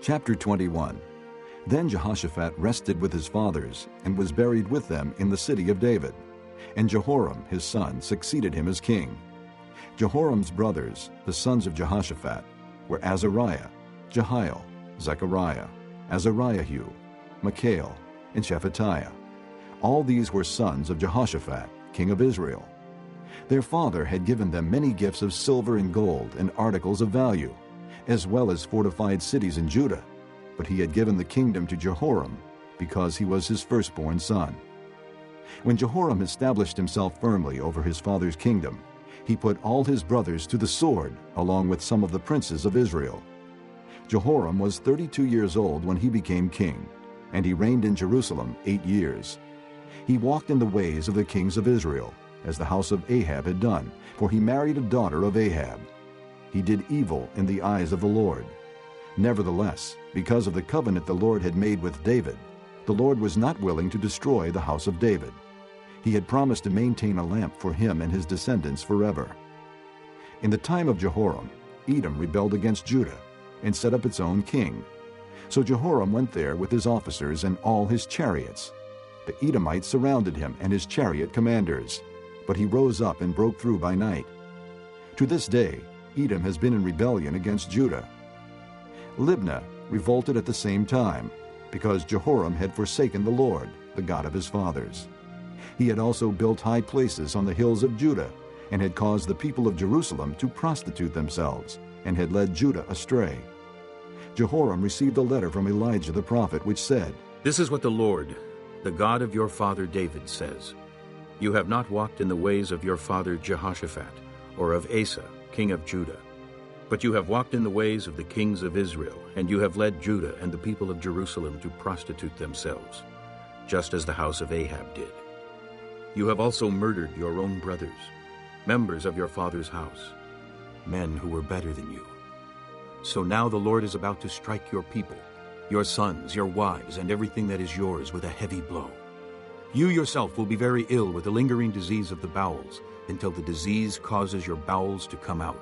Chapter 21. Then Jehoshaphat rested with his fathers, and was buried with them in the city of David. And Jehoram his son succeeded him as king. Jehoram's brothers, the sons of Jehoshaphat, were Azariah, Jehiel, Zechariah, Azariahu, Michael, and Shephatiah. All these were sons of Jehoshaphat, king of Israel. Their father had given them many gifts of silver and gold and articles of value, as well as fortified cities in Judah, but he had given the kingdom to Jehoram because he was his firstborn son. When Jehoram established himself firmly over his father's kingdom, he put all his brothers to the sword along with some of the princes of Israel. Jehoram was 32 years old when he became king, and he reigned in Jerusalem 8 years. He walked in the ways of the kings of Israel, as the house of Ahab had done, for he married a daughter of Ahab. He did evil in the eyes of the Lord. Nevertheless, because of the covenant the Lord had made with David, the Lord was not willing to destroy the house of David. He had promised to maintain a lamp for him and his descendants forever. In the time of Jehoram, Edom rebelled against Judah and set up its own king. So Jehoram went there with his officers and all his chariots. The Edomites surrounded him and his chariot commanders, but he rose up and broke through by night. To this day, Edom has been in rebellion against Judah. Libnah revolted at the same time, because Jehoram had forsaken the Lord, the God of his fathers. He had also built high places on the hills of Judah, and had caused the people of Jerusalem to prostitute themselves, and had led Judah astray. Jehoram received a letter from Elijah the prophet, which said, "This is what the Lord, the God of your father David, says. You have not walked in the ways of your father Jehoshaphat, or of Asa, king of Judah. But you have walked in the ways of the kings of Israel, and you have led Judah and the people of Jerusalem to prostitute themselves, just as the house of Ahab did. You have also murdered your own brothers, members of your father's house, men who were better than you. So now the Lord is about to strike your people, your sons, your wives, and everything that is yours with a heavy blow. You yourself will be very ill with the lingering disease of the bowels, until the disease causes your bowels to come out."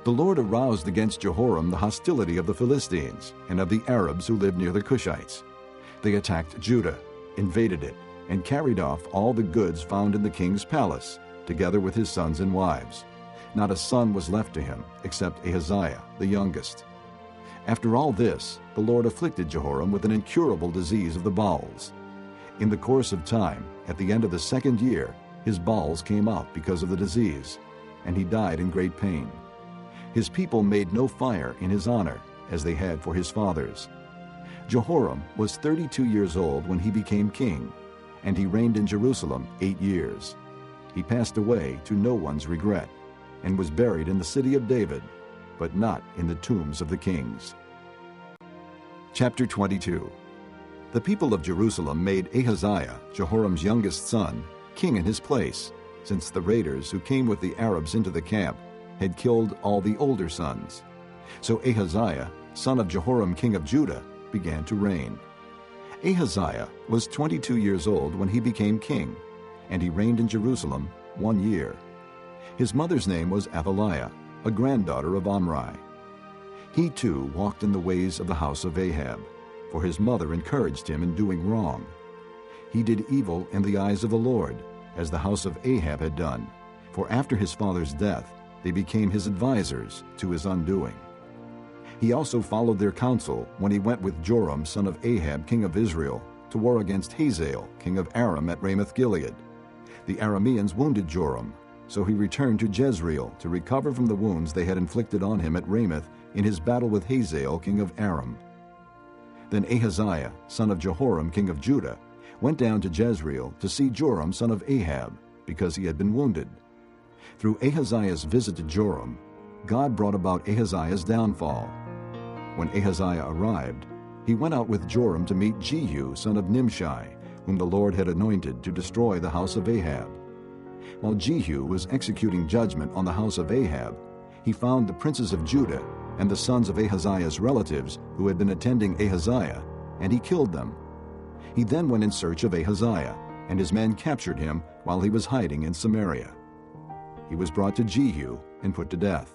The Lord aroused against Jehoram the hostility of the Philistines and of the Arabs who lived near the Cushites. They attacked Judah, invaded it, and carried off all the goods found in the king's palace, together with his sons and wives. Not a son was left to him, except Ahaziah, the youngest. After all this, the Lord afflicted Jehoram with an incurable disease of the bowels. In the course of time, at the end of the 2nd year, his bowels came out because of the disease, and he died in great pain. His people made no fire in his honor, as they had for his fathers. Jehoram was 32 years old when he became king, and he reigned in Jerusalem 8 years. He passed away to no one's regret, and was buried in the city of David, but not in the tombs of the kings. Chapter 22. The people of Jerusalem made Ahaziah, Jehoram's youngest son, king in his place, since the raiders who came with the Arabs into the camp had killed all the older sons. So Ahaziah, son of Jehoram king of Judah, began to reign. Ahaziah was 22 years old when he became king, and he reigned in Jerusalem 1 year. His mother's name was Athaliah, a granddaughter of Omri. He too walked in the ways of the house of Ahab, for his mother encouraged him in doing wrong. He did evil in the eyes of the Lord, as the house of Ahab had done, for after his father's death they became his advisers to his undoing. He also followed their counsel when he went with Joram son of Ahab king of Israel to war against Hazael king of Aram at Ramoth-Gilead. The Arameans wounded Joram, so he returned to Jezreel to recover from the wounds they had inflicted on him at Ramoth in his battle with Hazael king of Aram. Then Ahaziah son of Jehoram king of Judah went down to Jezreel to see Joram son of Ahab, because he had been wounded. Through Ahaziah's visit to Joram, God brought about Ahaziah's downfall. When Ahaziah arrived, he went out with Joram to meet Jehu son of Nimshi, whom the Lord had anointed to destroy the house of Ahab. While Jehu was executing judgment on the house of Ahab, he found the princes of Judah and the sons of Ahaziah's relatives who had been attending Ahaziah, and he killed them. He then went in search of Ahaziah, and his men captured him while he was hiding in Samaria. He was brought to Jehu and put to death.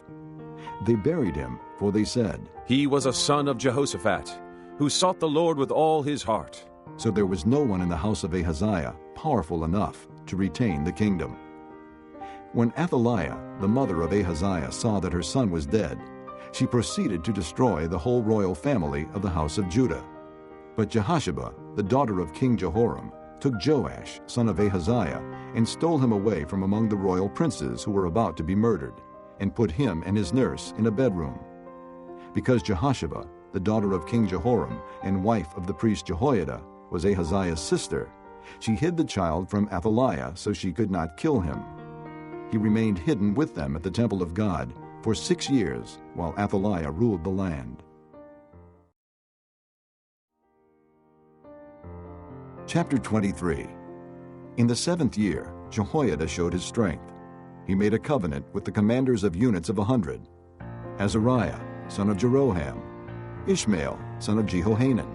They buried him, for they said, "He was a son of Jehoshaphat, who sought the Lord with all his heart." So there was no one in the house of Ahaziah powerful enough to retain the kingdom. When Athaliah, the mother of Ahaziah, saw that her son was dead, she proceeded to destroy the whole royal family of the house of Judah. But Jehosheba, the daughter of King Jehoram, took Joash, son of Ahaziah, and stole him away from among the royal princes who were about to be murdered, and put him and his nurse in a bedroom. Because Jehosheba, the daughter of King Jehoram and wife of the priest Jehoiada, was Ahaziah's sister, she hid the child from Athaliah so she could not kill him. He remained hidden with them at the temple of God for 6 years while Athaliah ruled the land. Chapter 23. In the 7th year, Jehoiada showed his strength. He made a covenant with the commanders of units of 100, Azariah, son of Jeroham, Ishmael, son of Jehohanan,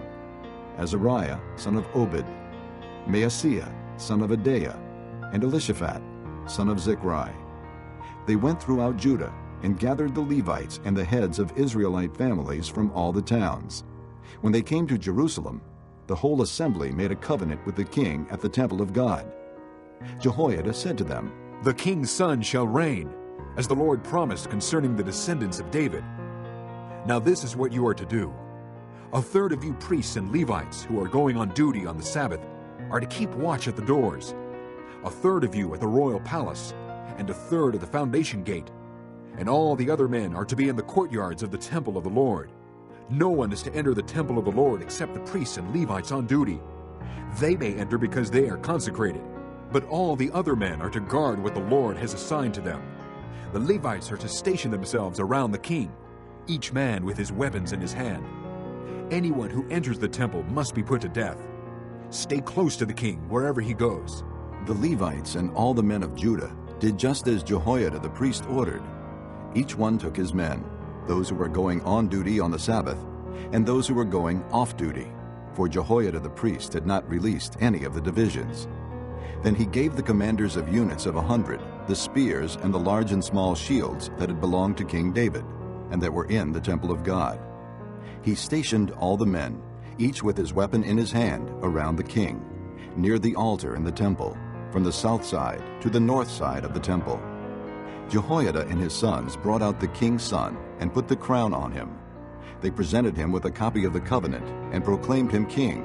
Azariah, son of Obed, Maaseiah, son of Adaiah, and Elishaphat, son of Zichri. They went throughout Judah and gathered the Levites and the heads of Israelite families from all the towns. When they came to Jerusalem, the whole assembly made a covenant with the king at the temple of God. Jehoiada said to them, "The king's son shall reign, as the Lord promised concerning the descendants of David. Now this is what you are to do. A third of you priests and Levites who are going on duty on the Sabbath are to keep watch at the doors. A third of you at the royal palace, and a third at the foundation gate. And all the other men are to be in the courtyards of the temple of the Lord. No one is to enter the temple of the Lord except the priests and Levites on duty. They may enter because they are consecrated, but all the other men are to guard what the Lord has assigned to them. The Levites are to station themselves around the king, each man with his weapons in his hand. Anyone who enters the temple must be put to death. Stay close to the king wherever he goes." The Levites and all the men of Judah did just as Jehoiada the priest ordered. Each one took his men, those who were going on duty on the Sabbath, and those who were going off duty, for Jehoiada the priest had not released any of the divisions. Then he gave the commanders of units of 100 the spears and the large and small shields that had belonged to King David, and that were in the temple of God. He stationed all the men, each with his weapon in his hand, around the king, near the altar in the temple, from the south side to the north side of the temple. Jehoiada and his sons brought out the king's son and put the crown on him. They presented him with a copy of the covenant and proclaimed him king.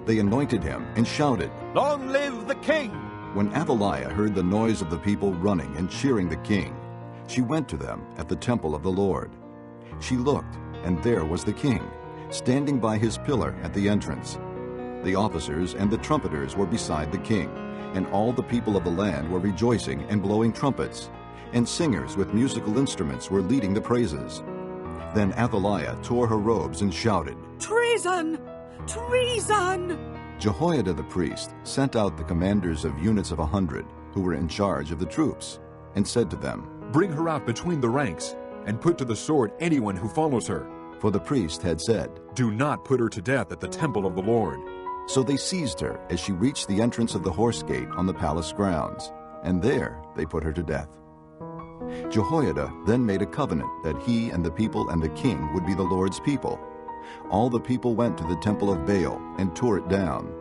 They anointed him and shouted, "Long live the king!" When Athaliah heard the noise of the people running and cheering the king, she went to them at the temple of the Lord. She looked, and there was the king, standing by his pillar at the entrance. The officers and the trumpeters were beside the king, and all the people of the land were rejoicing and blowing trumpets, and singers with musical instruments were leading the praises. Then Athaliah tore her robes and shouted, "Treason! Treason!" Jehoiada the priest sent out the commanders of units of 100 who were in charge of the troops, and said to them, "Bring her out between the ranks, and put to the sword anyone who follows her." For the priest had said, "Do not put her to death at the temple of the Lord." So they seized her as she reached the entrance of the horse gate on the palace grounds, and there they put her to death. Jehoiada then made a covenant that he and the people and the king would be the Lord's people. All the people went to the temple of Baal and tore it down.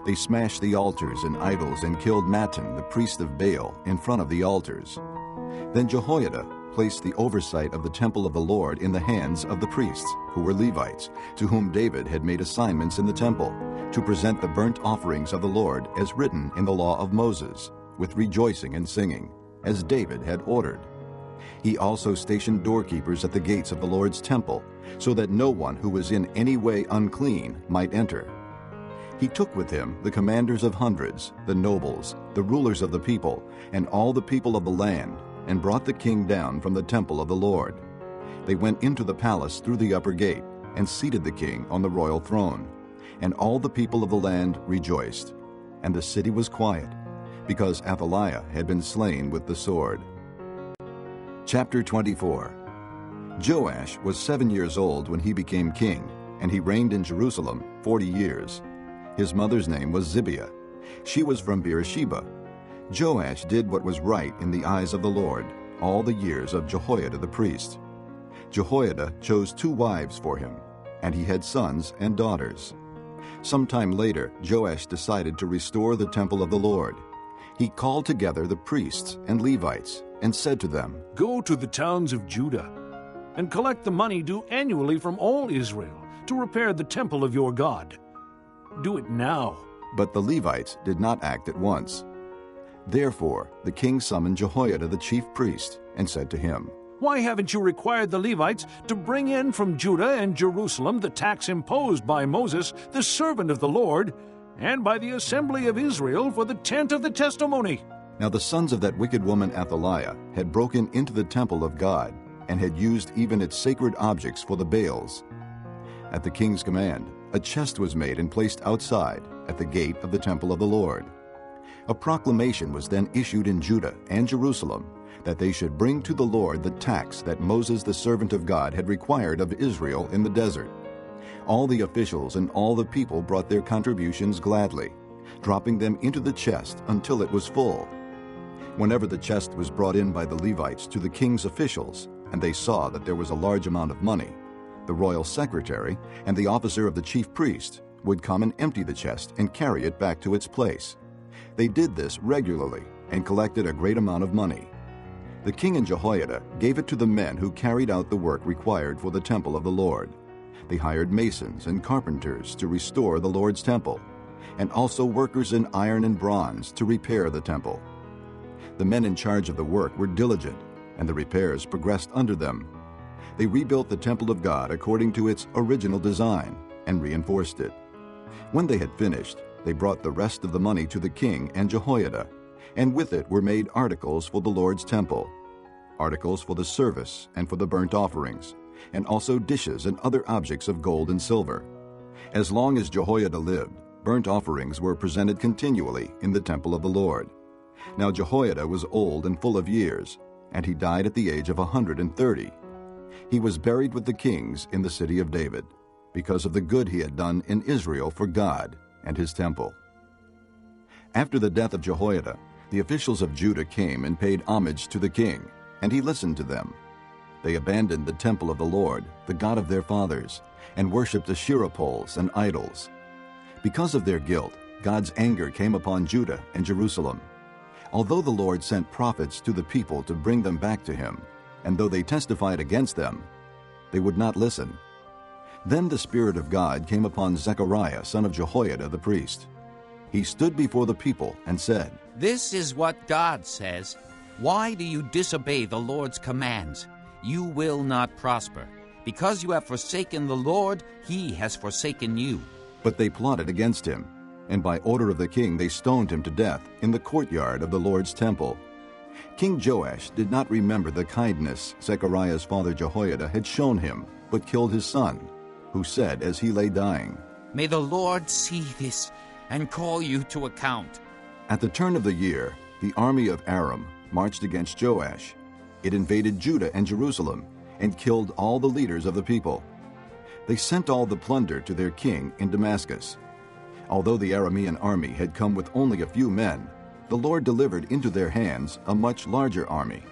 They smashed the altars and idols and killed Mattan, the priest of Baal, in front of the altars. Then Jehoiada placed the oversight of the temple of the Lord in the hands of the priests, who were Levites, to whom David had made assignments in the temple, to present the burnt offerings of the Lord as written in the law of Moses, with rejoicing and singing, as David had ordered. He also stationed doorkeepers at the gates of the Lord's temple, so that no one who was in any way unclean might enter. He took with him the commanders of hundreds, the nobles, the rulers of the people, and all the people of the land, and brought the king down from the temple of the Lord. They went into the palace through the upper gate, and seated the king on the royal throne. And all the people of the land rejoiced. And the city was quiet, because Athaliah had been slain with the sword. Chapter 24. Joash was 7 years old when he became king, and he reigned in Jerusalem 40 years. His mother's name was Zibiah. She was from Beersheba. Joash did what was right in the eyes of the Lord all the years of Jehoiada the priest. Jehoiada chose 2 wives for him, and he had sons and daughters. Sometime later, Joash decided to restore the temple of the Lord. He called together the priests and Levites and said to them, "Go to the towns of Judah and collect the money due annually from all Israel to repair the temple of your God. Do it now." But the Levites did not act at once. Therefore, the king summoned Jehoiada the chief priest and said to him, "Why haven't you required the Levites to bring in from Judah and Jerusalem the tax imposed by Moses, the servant of the Lord, and by the assembly of Israel for the tent of the testimony?" Now the sons of that wicked woman Athaliah had broken into the temple of God and had used even its sacred objects for the Baals. At the king's command, a chest was made and placed outside at the gate of the temple of the Lord. A proclamation was then issued in Judah and Jerusalem that they should bring to the Lord the tax that Moses the servant of God had required of Israel in the desert. All the officials and all the people brought their contributions gladly, dropping them into the chest until it was full. Whenever the chest was brought in by the Levites to the king's officials, and they saw that there was a large amount of money, the royal secretary and the officer of the chief priest would come and empty the chest and carry it back to its place. They did this regularly and collected a great amount of money. The king and Jehoiada gave it to the men who carried out the work required for the temple of the Lord. They hired masons and carpenters to restore the Lord's temple, and also workers in iron and bronze to repair the temple. The men in charge of the work were diligent, and the repairs progressed under them. They rebuilt the temple of God according to its original design and reinforced it. When they had finished, they brought the rest of the money to the king and Jehoiada, and with it were made articles for the Lord's temple, articles for the service and for the burnt offerings, and also dishes and other objects of gold and silver. As long as Jehoiada lived, burnt offerings were presented continually in the temple of the Lord. Now Jehoiada was old and full of years, and he died at the age of 130. He was buried with the kings in the city of David, because of the good he had done in Israel for God and his temple. After the death of Jehoiada, the officials of Judah came and paid homage to the king, and he listened to them. They abandoned the temple of the Lord, the God of their fathers, and worshipped Asherah poles and idols. Because of their guilt, God's anger came upon Judah and Jerusalem. Although the Lord sent prophets to the people to bring them back to him, and though they testified against them, they would not listen. Then the Spirit of God came upon Zechariah, son of Jehoiada the priest. He stood before the people and said, "This is what God says. Why do you disobey the Lord's commands? You will not prosper. Because you have forsaken the Lord, he has forsaken you." But they plotted against him, and by order of the king they stoned him to death in the courtyard of the Lord's temple. King Joash did not remember the kindness Zechariah's father Jehoiada had shown him, but killed his son, who said as he lay dying, "May the Lord see this and call you to account." At the turn of the year, the army of Aram marched against Joash. It invaded Judah and Jerusalem and killed all the leaders of the people. They sent all the plunder to their king in Damascus. Although the Aramean army had come with only a few men, the Lord delivered into their hands a much larger army.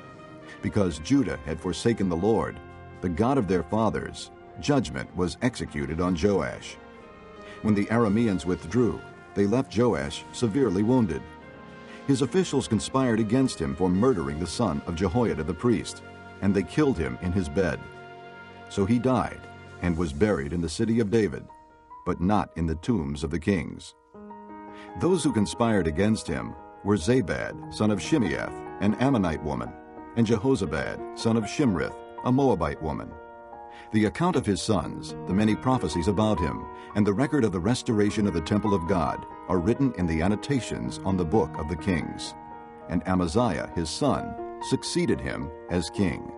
Because Judah had forsaken the Lord, the God of their fathers, judgment was executed on Joash. When the Arameans withdrew, they left Joash severely wounded. His officials conspired against him for murdering the son of Jehoiada the priest, and they killed him in his bed. So he died and was buried in the city of David, but not in the tombs of the kings. Those who conspired against him were Zabad, son of Shimeath, an Ammonite woman, and Jehozabad, son of Shimrith, a Moabite woman. The account of his sons, the many prophecies about him, and the record of the restoration of the temple of God are written in the annotations on the book of the kings. And Amaziah, his son, succeeded him as king.